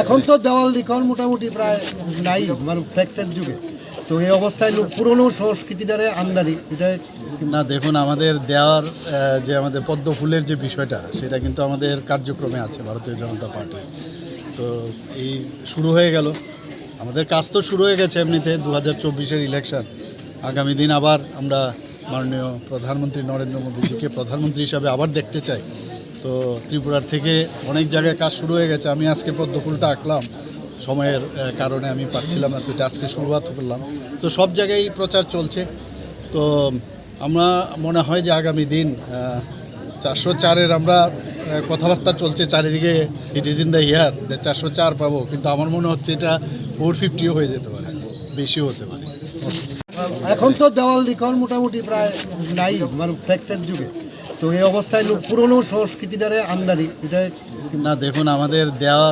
এখন তো দেওয়াল লিখন মোটামুটি প্রায় নাই, মানে ফ্লেক্সের যুগে। তো এই অবস্থায় পুরনো সংস্কৃতিটারে আমদানি এটা না, দেখুন, আমাদের দেওয়ার যে আমাদের পদ্ম ফুলের যে বিষয়টা, সেটা কিন্তু আমাদের কার্যক্রমে আছে ভারতীয় জনতা পার্টি। তো এই শুরু হয়ে গেল, আমাদের কাজ তো শুরু হয়ে গেছে এমনিতে। 2024-এর ইলেকশন, আগামী দিন আবার আমরা মাননীয় প্রধানমন্ত্রী নরেন্দ্র মোদীজিকে প্রধানমন্ত্রী হিসাবে আবার দেখতে চাই। তো ত্রিপুরার থেকে অনেক জায়গায় কাজ শুরু হয়ে গেছে। আমি আজকে পদ্ম ফুলটা আঁকলাম, সময়ের কারণে আমি পারছিলাম না, তো এটা আজকে শুরুয়াত করলাম। তো সব জায়গায় প্রচার চলছে। তো আমরা মনে হয় যে আগামী দিন 404-এর আমরা কথাবার্তা চলছে চারিদিকে, it is in the year যে 404 পাবো, কিন্তু আমার মনে হচ্ছে এটা 450ও হয়ে যেতে পারে, বেশিও হতে পারে। এখন তো দেওয়াল লিখন মোটামুটি প্রায় নাই, মানে ফ্লেক্সের যুগে। তো এই অবস্থায় পুরনো সংস্কৃতিটারে আমদানি এটা না, দেখুন, আমাদের দেওয়ার